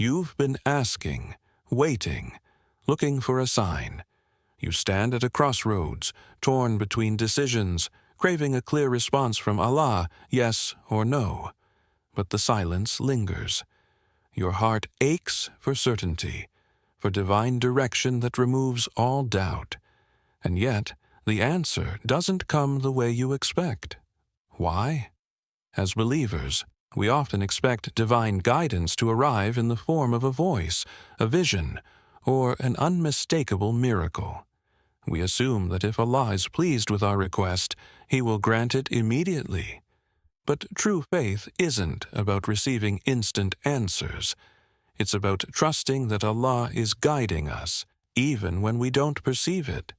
You've been asking, waiting, looking for a sign. You stand at a crossroads, torn between decisions, craving a clear response from Allah, yes or no. But the silence lingers. Your heart aches for certainty, for divine direction that removes all doubt. And yet, the answer doesn't come the way you expect. Why? As believers, we often expect divine guidance to arrive in the form of a voice, a vision, or an unmistakable miracle. We assume that if Allah is pleased with our request, He will grant it immediately. But true faith isn't about receiving instant answers. It's about trusting that Allah is guiding us, even when we don't perceive it.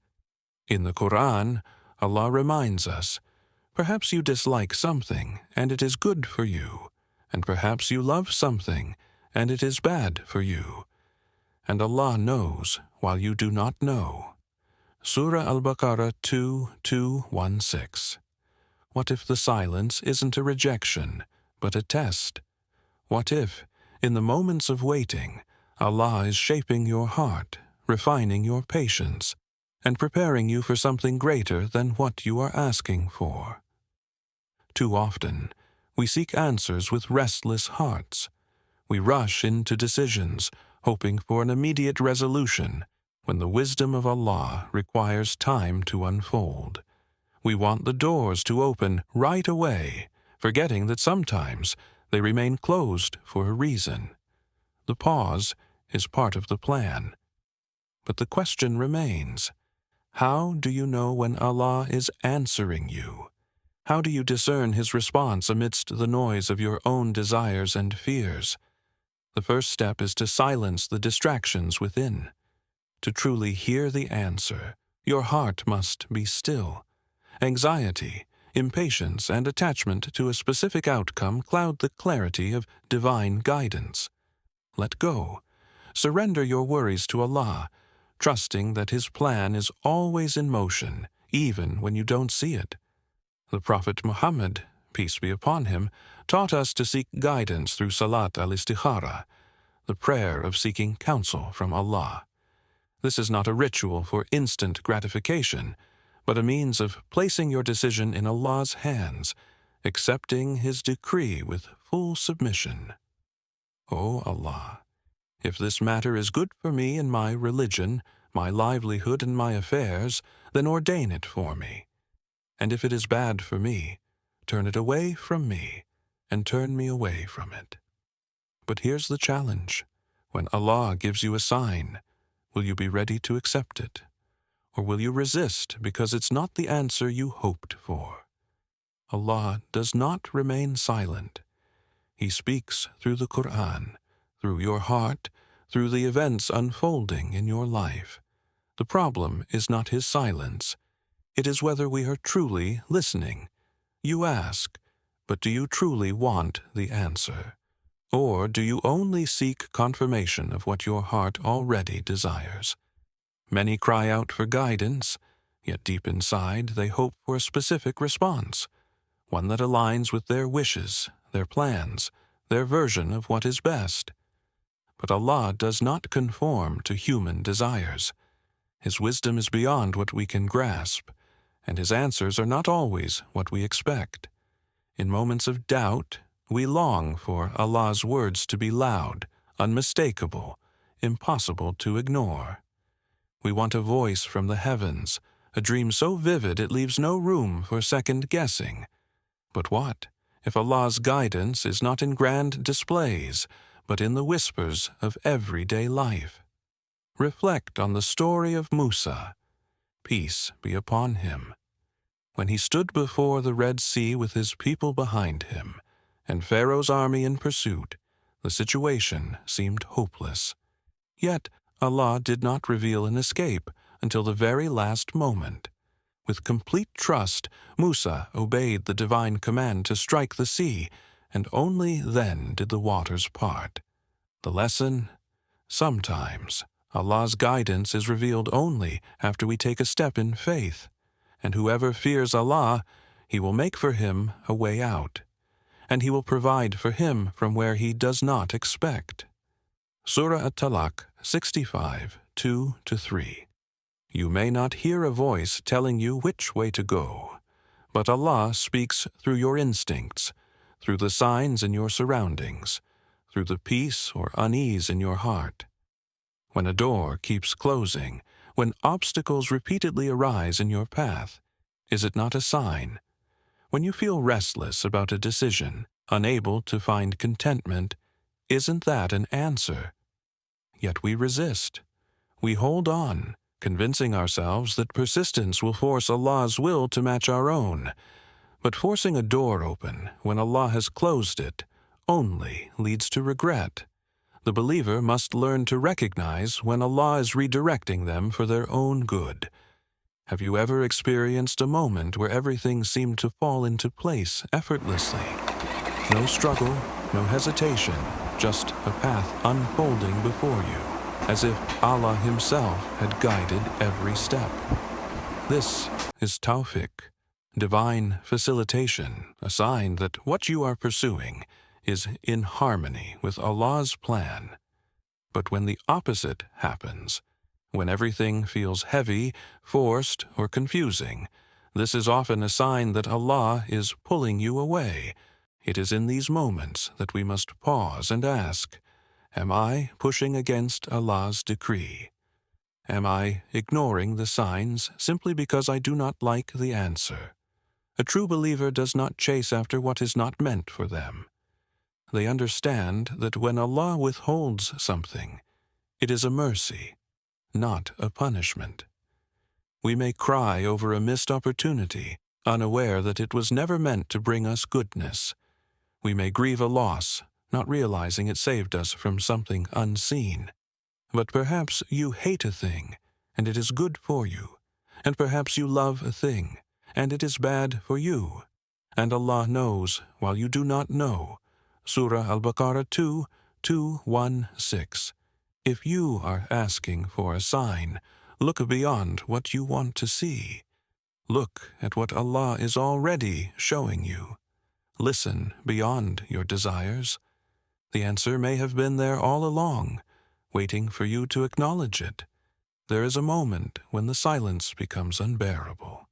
In the Quran, Allah reminds us, perhaps you dislike something, and it is good for you, and perhaps you love something, and it is bad for you. And Allah knows while you do not know. Surah Al-Baqarah 2:2-1-6. What if the silence isn't a rejection, but a test? What if, in the moments of waiting, Allah is shaping your heart, refining your patience, and preparing you for something greater than what you are asking for? Too often, we seek answers with restless hearts. We rush into decisions, hoping for an immediate resolution, when the wisdom of Allah requires time to unfold. We want the doors to open right away, forgetting that sometimes they remain closed for a reason. The pause is part of the plan. But the question remains, how do you know when Allah is answering you? How do you discern His response amidst the noise of your own desires and fears? The first step is to silence the distractions within. To truly hear the answer, your heart must be still. Anxiety, impatience, and attachment to a specific outcome cloud the clarity of divine guidance. Let go. Surrender your worries to Allah, trusting that His plan is always in motion, even when you don't see it. The Prophet Muhammad, peace be upon him, taught us to seek guidance through Salat al-Istikhara, the prayer of seeking counsel from Allah. This is not a ritual for instant gratification, but a means of placing your decision in Allah's hands, accepting His decree with full submission. O Allah, if this matter is good for me in my religion, my livelihood, and my affairs, then ordain it for me. And if it is bad for me, turn it away from me, and turn me away from it. But here's the challenge. When Allah gives you a sign, will you be ready to accept it? Or will you resist because it's not the answer you hoped for? Allah does not remain silent. He speaks through the Quran, through your heart, through the events unfolding in your life. The problem is not His silence. It is whether we are truly listening. You ask, but do you truly want the answer? Or do you only seek confirmation of what your heart already desires? Many cry out for guidance, yet deep inside they hope for a specific response, one that aligns with their wishes, their plans, their version of what is best. But Allah does not conform to human desires. His wisdom is beyond what we can grasp, and His answers are not always what we expect. In moments of doubt, we long for Allah's words to be loud, unmistakable, impossible to ignore. We want a voice from the heavens, a dream so vivid it leaves no room for second guessing. But what if Allah's guidance is not in grand displays, but in the whispers of everyday life? Reflect on the story of Musa, peace be upon him. When he stood before the Red Sea with his people behind him, and Pharaoh's army in pursuit, the situation seemed hopeless. Yet Allah did not reveal an escape until the very last moment. With complete trust, Musa obeyed the divine command to strike the sea, and only then did the waters part. The lesson? Sometimes Allah's guidance is revealed only after we take a step in faith, and whoever fears Allah, He will make for him a way out, and He will provide for him from where he does not expect. Surah At-Talaq 65, 2-3. You may not hear a voice telling you which way to go, but Allah speaks through your instincts, through the signs in your surroundings, through the peace or unease in your heart. When a door keeps closing, when obstacles repeatedly arise in your path, is it not a sign? When you feel restless about a decision, unable to find contentment, isn't that an answer? Yet we resist. We hold on, convincing ourselves that persistence will force Allah's will to match our own. But forcing a door open when Allah has closed it only leads to regret. The believer must learn to recognize when Allah is redirecting them for their own good. Have you ever experienced a moment where everything seemed to fall into place effortlessly? No struggle, no hesitation, just a path unfolding before you, as if Allah Himself had guided every step. This is tawfiq, divine facilitation, a sign that what you are pursuing is in harmony with Allah's plan. But when the opposite happens, when everything feels heavy, forced, or confusing, this is often a sign that Allah is pulling you away. It is in these moments that we must pause and ask, am I pushing against Allah's decree? Am I ignoring the signs simply because I do not like the answer? A true believer does not chase after what is not meant for them. They understand that when Allah withholds something, it is a mercy, not a punishment. We may cry over a missed opportunity, unaware that it was never meant to bring us goodness. We may grieve a loss, not realizing it saved us from something unseen. But perhaps you hate a thing, and it is good for you. And perhaps you love a thing, and it is bad for you. And Allah knows while you do not know. Surah Al-Baqarah 2, 2:1-6. If you are asking for a sign, look beyond what you want to see. Look at what Allah is already showing you. Listen beyond your desires. The answer may have been there all along, waiting for you to acknowledge it. There is a moment when the silence becomes unbearable.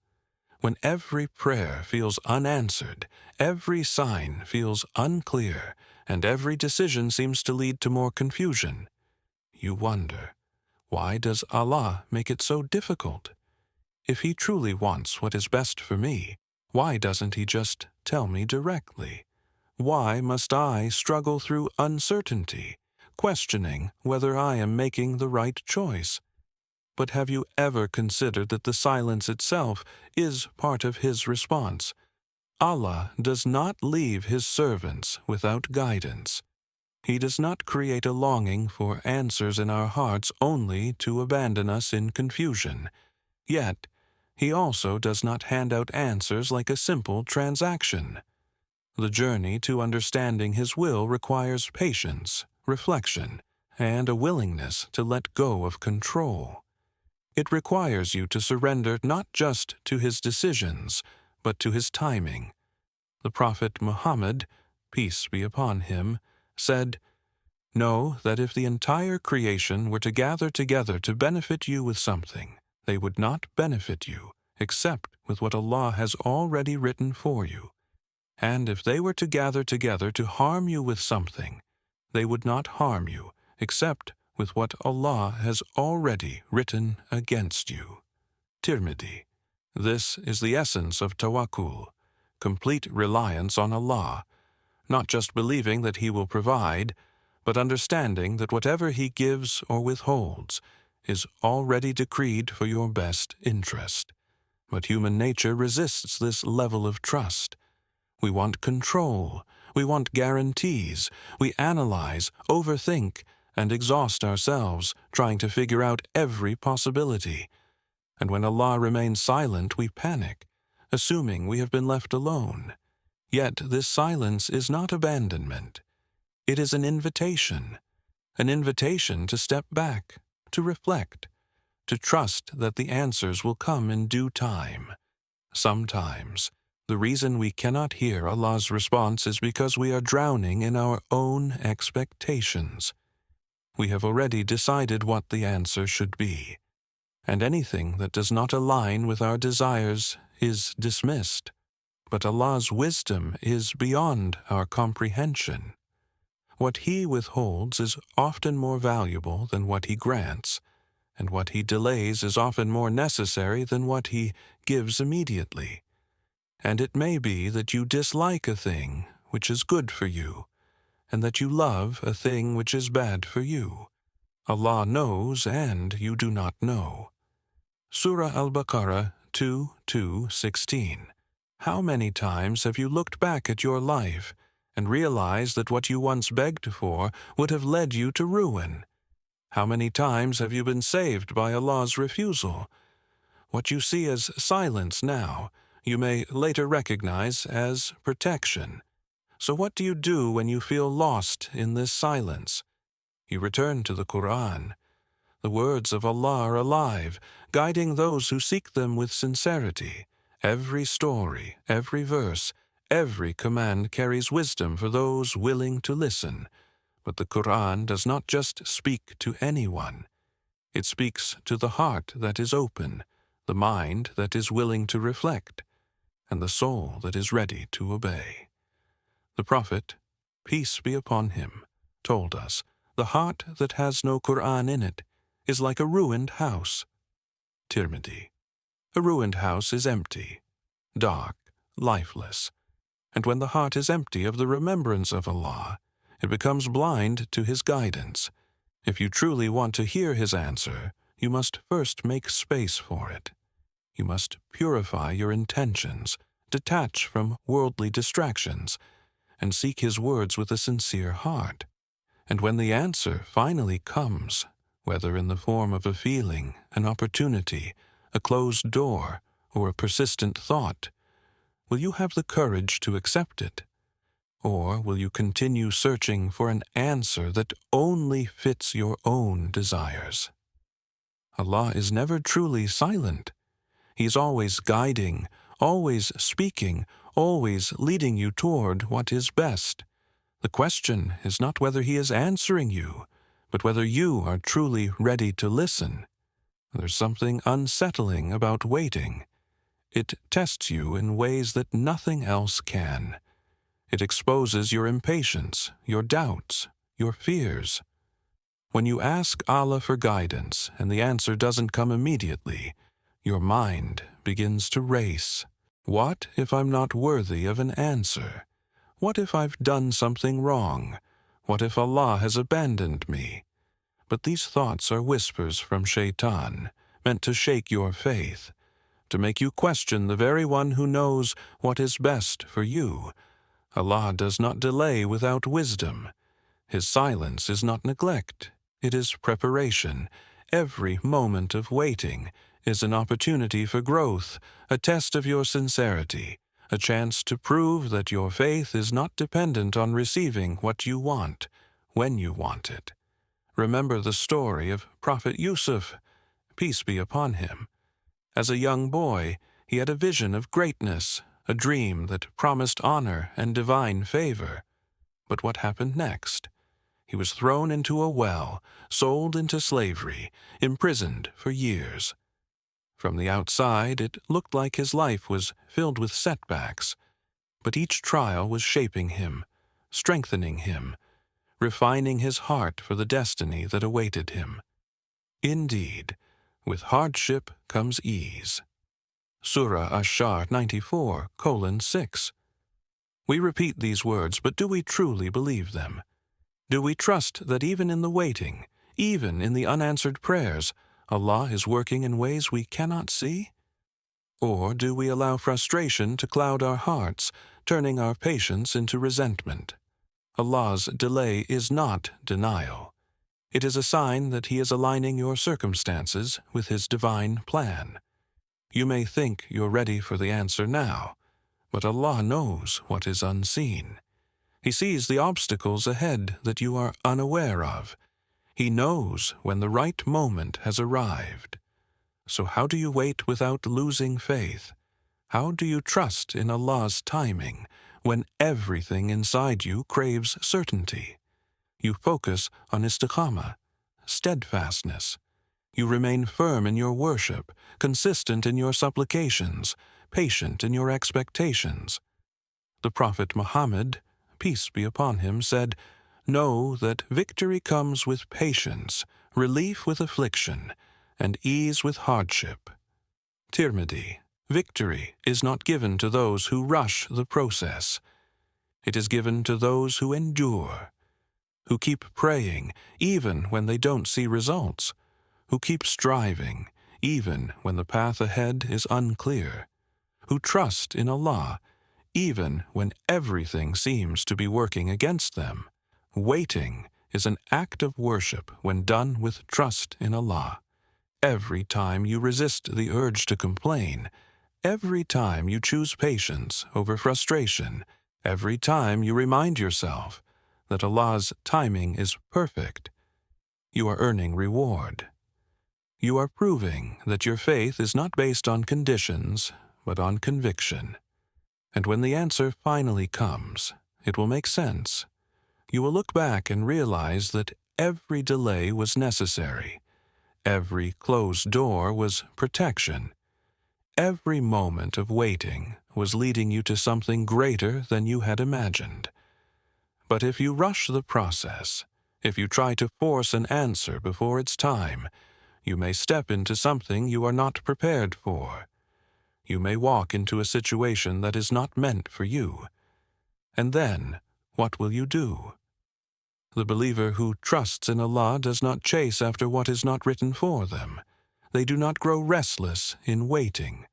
When every prayer feels unanswered, every sign feels unclear, and every decision seems to lead to more confusion. You wonder, why does Allah make it so difficult? If He truly wants what is best for me, why doesn't He just tell me directly? Why must I struggle through uncertainty, questioning whether I am making the right choice? But have you ever considered that the silence itself is part of His response? Allah does not leave His servants without guidance. He does not create a longing for answers in our hearts only to abandon us in confusion. Yet, He also does not hand out answers like a simple transaction. The journey to understanding His will requires patience, reflection, and a willingness to let go of control. It requires you to surrender not just to His decisions, but to His timing. The Prophet Muhammad, peace be upon him, said, "Know that if the entire creation were to gather together to benefit you with something, they would not benefit you except with what Allah has already written for you. And if they were to gather together to harm you with something, they would not harm you except with what Allah has already written against you." Tirmidhi. This is the essence of Tawakkul, complete reliance on Allah, not just believing that He will provide, but understanding that whatever He gives or withholds is already decreed for your best interest. But human nature resists this level of trust. We want control, we want guarantees, we analyze, overthink, and exhaust ourselves trying to figure out every possibility. And when Allah remains silent, we panic, assuming we have been left alone. Yet this silence is not abandonment. It is an invitation to step back, to reflect, to trust that the answers will come in due time. Sometimes, the reason we cannot hear Allah's response is because we are drowning in our own expectations. we have already decided what the answer should be, and anything that does not align with our desires is dismissed. But Allah's wisdom is beyond our comprehension. What He withholds is often more valuable than what He grants, and what He delays is often more necessary than what He gives immediately. And it may be that you dislike a thing which is good for you, and that you love a thing which is bad for you. Allah knows and you do not know. Surah Al-Baqarah 2:16. How many times have you looked back at your life and realized that what you once begged for would have led you to ruin? How many times have you been saved by Allah's refusal? What you see as silence now, you may later recognize as protection. So what do you do when you feel lost in this silence? You return to the Quran. The words of Allah are alive, guiding those who seek them with sincerity. Every story, every verse, every command carries wisdom for those willing to listen. But the Quran does not just speak to anyone. It speaks to the heart that is open, the mind that is willing to reflect, and the soul that is ready to obey. The Prophet, peace be upon him, told us, the heart that has no Quran in it is like a ruined house. Tirmidhi. A ruined house is empty, dark, lifeless, and when the heart is empty of the remembrance of Allah, it becomes blind to His guidance. If you truly want to hear His answer, you must first make space for it. You must purify your intentions, detach from worldly distractions, and seek His words with a sincere heart. And when the answer finally comes, whether in the form of a feeling, an opportunity, a closed door, or a persistent thought, will you have the courage to accept it? Or will you continue searching for an answer that only fits your own desires? Allah is never truly silent. He is always guiding, always speaking, always leading you toward what is best. The question is not whether He is answering you, but whether you are truly ready to listen. There's something unsettling about waiting. It tests you in ways that nothing else can. It exposes your impatience, your doubts, your fears. When you ask Allah for guidance and the answer doesn't come immediately, your mind begins to race. What if I'm not worthy of an answer? What if I've done something wrong? What if Allah has abandoned me? But these thoughts are whispers from Shaitan, meant to shake your faith, to make you question the very one who knows what is best for you. Allah does not delay without wisdom. His silence is not neglect, it is preparation. Every moment of waiting is an opportunity for growth, a test of your sincerity, a chance to prove that your faith is not dependent on receiving what you want, when you want it. Remember the story of Prophet Yusuf, peace be upon him. As a young boy, he had a vision of greatness, a dream that promised honor and divine favor. But what happened next? He was thrown into a well, sold into slavery, imprisoned for years. From the outside, it looked like his life was filled with setbacks, but each trial was shaping him, strengthening him, refining his heart for the destiny that awaited him. Indeed, with hardship comes ease. Surah Ash-Shar 94:6. We repeat these words, but do we truly believe them? Do we trust that even in the waiting, even in the unanswered prayers, Allah is working in ways we cannot see? Or do we allow frustration to cloud our hearts, turning our patience into resentment? Allah's delay is not denial. It is a sign that He is aligning your circumstances with His divine plan. You may think you're ready for the answer now, but Allah knows what is unseen. He sees the obstacles ahead that you are unaware of. He knows when the right moment has arrived. So how do you wait without losing faith? How do you trust in Allah's timing when everything inside you craves certainty? You focus on Istikhara, steadfastness. You remain firm in your worship, consistent in your supplications, patient in your expectations. The Prophet Muhammad, peace be upon him, said, "Know that victory comes with patience, relief with affliction, and ease with hardship." Tirmidhi, victory is not given to those who rush the process. It is given to those who endure, who keep praying even when they don't see results, who keep striving even when the path ahead is unclear, who trust in Allah even when everything seems to be working against them. Waiting is an act of worship when done with trust in Allah. Every time you resist the urge to complain, every time you choose patience over frustration, every time you remind yourself that Allah's timing is perfect, you are earning reward. You are proving that your faith is not based on conditions, but on conviction. And when the answer finally comes, it will make sense. You will look back and realize that every delay was necessary. Every closed door was protection. Every moment of waiting was leading you to something greater than you had imagined. But if you rush the process, if you try to force an answer before it's time, you may step into something you are not prepared for. You may walk into a situation that is not meant for you. And then, what will you do? The believer who trusts in Allah does not chase after what is not written for them. They do not grow restless in waiting.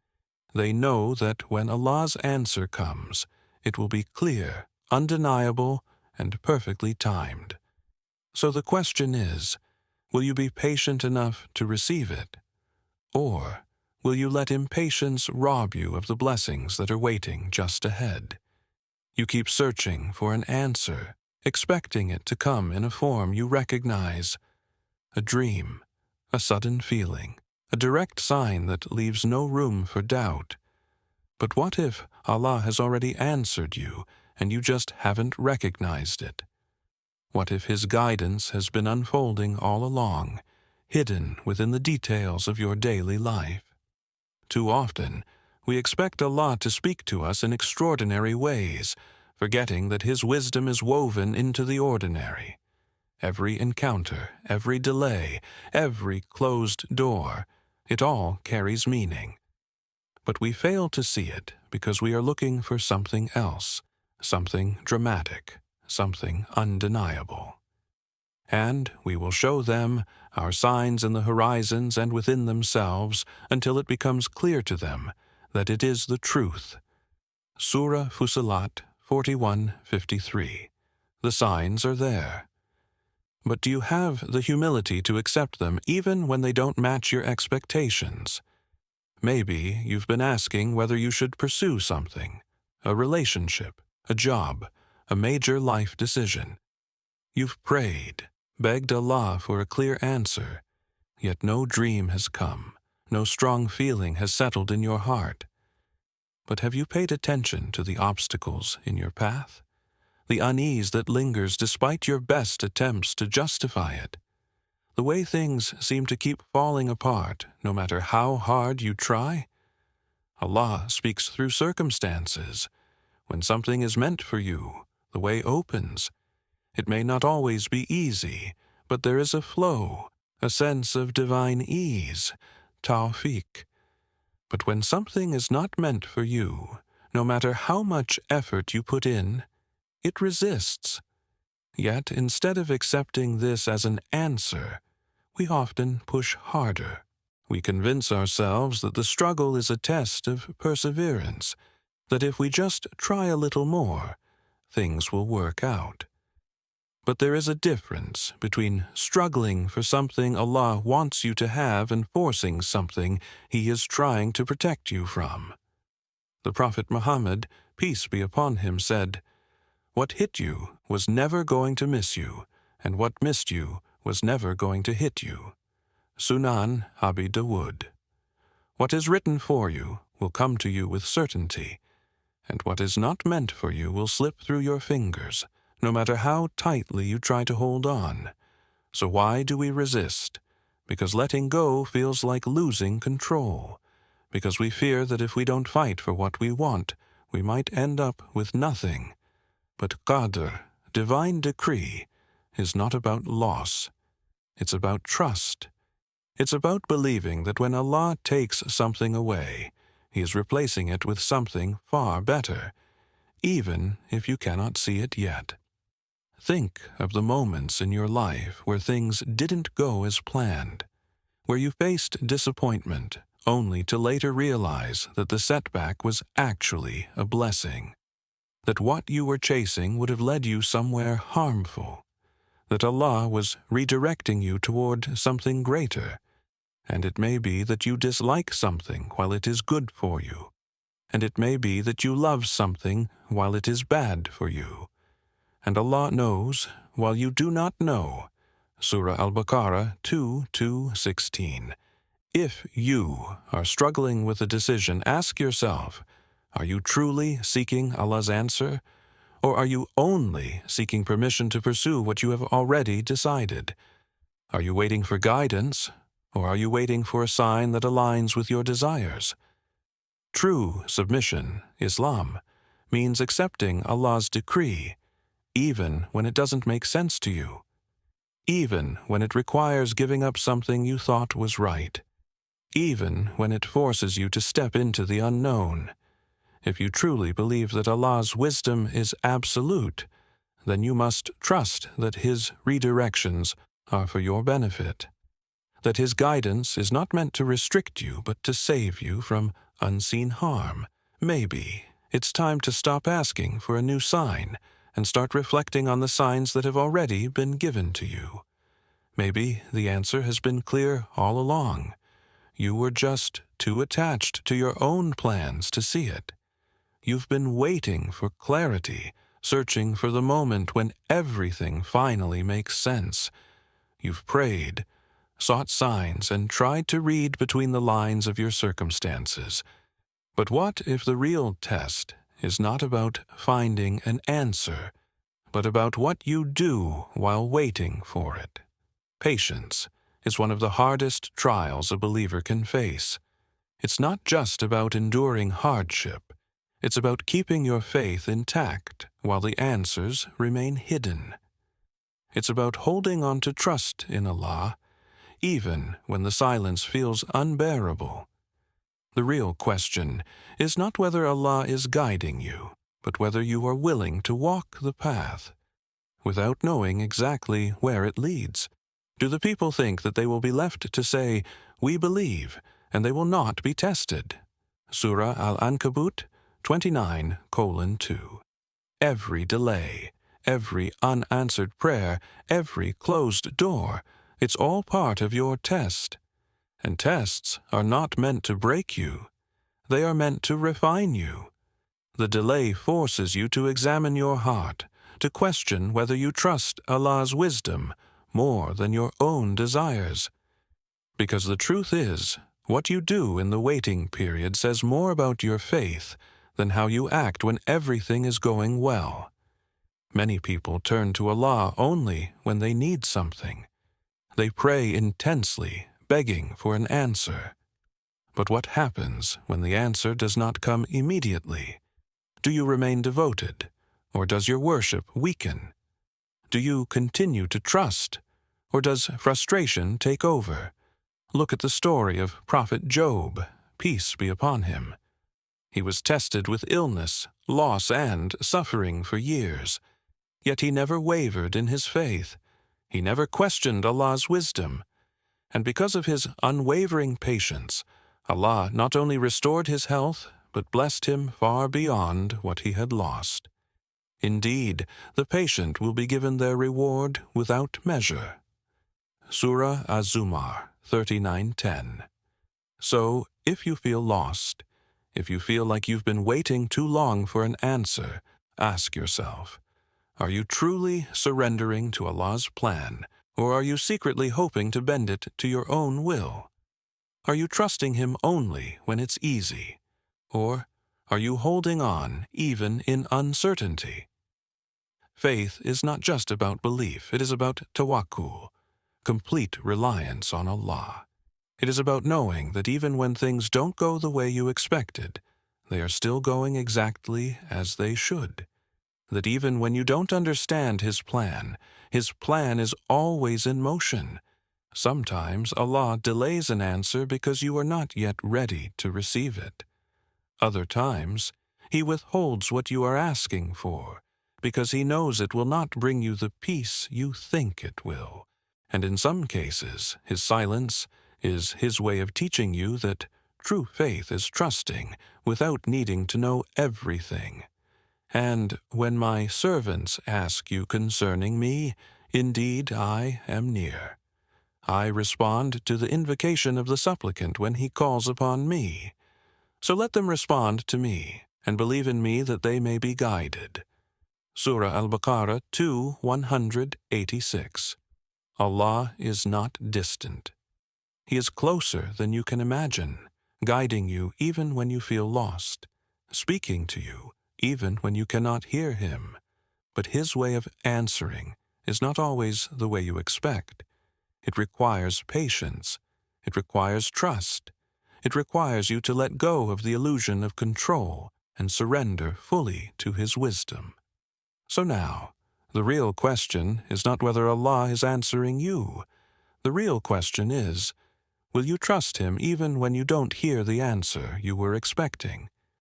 They know that when Allah's answer comes, it will be clear, undeniable, and perfectly timed. So the question is, will you be patient enough to receive it? Or will you let impatience rob you of the blessings that are waiting just ahead? You keep searching for an answer, expecting it to come in a form you recognize. A dream, a sudden feeling, a direct sign that leaves no room for doubt. But what if Allah has already answered you and you just haven't recognized it? What if His guidance has been unfolding all along, hidden within the details of your daily life? Too often, we expect Allah to speak to us in extraordinary ways, forgetting that His wisdom is woven into the ordinary. Every encounter, every delay, every closed door, it all carries meaning. But we fail to see it because we are looking for something else, something dramatic, something undeniable. And we will show them our signs in the horizons and within themselves until it becomes clear to them that it is the truth. Surah Fusilat 41:53. The signs are there. But do you have the humility to accept them even when they don't match your expectations? Maybe you've been asking whether you should pursue something, a relationship, a job, a major life decision. You've prayed, begged Allah for a clear answer, yet no dream has come, no strong feeling has settled in your heart. But have you paid attention to the obstacles in your path? The unease that lingers despite your best attempts to justify it? The way things seem to keep falling apart, no matter how hard you try? Allah speaks through circumstances. When something is meant for you, the way opens. It may not always be easy, but there is a flow, a sense of divine ease, tawfiq. But when something is not meant for you, no matter how much effort you put in, it resists. Yet instead of accepting this as an answer, we often push harder. We convince ourselves that the struggle is a test of perseverance, that if we just try a little more, things will work out. But there is a difference between struggling for something Allah wants you to have and forcing something He is trying to protect you from. The Prophet Muhammad, peace be upon him, said, "What hit you was never going to miss you, and what missed you was never going to hit you." Sunan Abi Dawud. What is written for you will come to you with certainty, and what is not meant for you will slip through your fingers, no matter how tightly you try to hold on. So why do we resist? Because letting go feels like losing control. Because we fear that if we don't fight for what we want, we might end up with nothing. But Qadr, divine decree, is not about loss. It's about trust. It's about believing that when Allah takes something away, He is replacing it with something far better, even if you cannot see it yet. Think of the moments in your life where things didn't go as planned, where you faced disappointment only to later realize that the setback was actually a blessing, that what you were chasing would have led you somewhere harmful, that Allah was redirecting you toward something greater. And it may be that you dislike something while it is good for you, and it may be that you love something while it is bad for you. And Allah knows while you do not know. Surah Al-Baqarah 2:16. If you are struggling with a decision, ask yourself, are you truly seeking Allah's answer, or are you only seeking permission to pursue what you have already decided? Are you waiting for guidance, or are you waiting for a sign that aligns with your desires? True submission, Islam, means accepting Allah's decree, even when it doesn't make sense to you, even when it requires giving up something you thought was right, even when it forces you to step into the unknown. If you truly believe that Allah's wisdom is absolute, then you must trust that His redirections are for your benefit, that His guidance is not meant to restrict you but to save you from unseen harm. Maybe it's time to stop asking for a new sign and start reflecting on the signs that have already been given to you. Maybe the answer has been clear all along. You were just too attached to your own plans to see it. You've been waiting for clarity, searching for the moment when everything finally makes sense. You've prayed, sought signs, and tried to read between the lines of your circumstances. But what if the real test is not about finding an answer, but about what you do while waiting for it? Patience is one of the hardest trials a believer can face. It's not just about enduring hardship. It's about keeping your faith intact while the answers remain hidden. It's about holding on to trust in Allah, even when the silence feels unbearable. The real question is not whether Allah is guiding you, but whether you are willing to walk the path without knowing exactly where it leads. Do the people think that they will be left to say, "We believe," and they will not be tested? Surah Al-Ankabut 29:2. Every delay, every unanswered prayer, every closed door, it's all part of your test. And tests are not meant to break you. They are meant to refine you. The delay forces you to examine your heart, to question whether you trust Allah's wisdom more than your own desires. Because the truth is, what you do in the waiting period says more about your faith than how you act when everything is going well. Many people turn to Allah only when they need something. They pray intensely, begging for an answer. But what happens when the answer does not come immediately? Do you remain devoted, or does your worship weaken? Do you continue to trust, or does frustration take over? Look at the story of Prophet Job, peace be upon him. He was tested with illness, loss, and suffering for years. Yet he never wavered in his faith. He never questioned Allah's wisdom. And because of his unwavering patience, Allah not only restored his health, but blessed him far beyond what he had lost. Indeed, the patient will be given their reward without measure. Surah Az-Zumar 39:10. So, if you feel lost, if you feel like you've been waiting too long for an answer, ask yourself, are you truly surrendering to Allah's plan, or are you secretly hoping to bend it to your own will? Are you trusting Him only when it's easy, or are you holding on even in uncertainty? Faith is not just about belief, it is about tawakkul. complete reliance on Allah. It is about knowing that even when things don't go the way you expected, they are still going exactly as they should. That even when you don't understand His plan is always in motion. Sometimes Allah delays an answer because you are not yet ready to receive it. Other times, He withholds what you are asking for because He knows it will not bring you the peace you think it will. And in some cases, His silence is His way of teaching you that true faith is trusting without needing to know everything. And when my servants ask you concerning me, indeed I am near. I respond to the invocation of the supplicant when he calls upon me. So let them respond to me, and believe in me that they may be guided. Surah Al-Baqarah 2:186. Allah is not distant. He is closer than you can imagine, guiding you even when you feel lost, speaking to you even when you cannot hear Him. But His way of answering is not always the way you expect. It requires patience. It requires trust. It requires you to let go of the illusion of control and surrender fully to His wisdom. So now, the real question is not whether Allah is answering you. The real question is, will you trust Him even when you don't hear the answer you were expecting?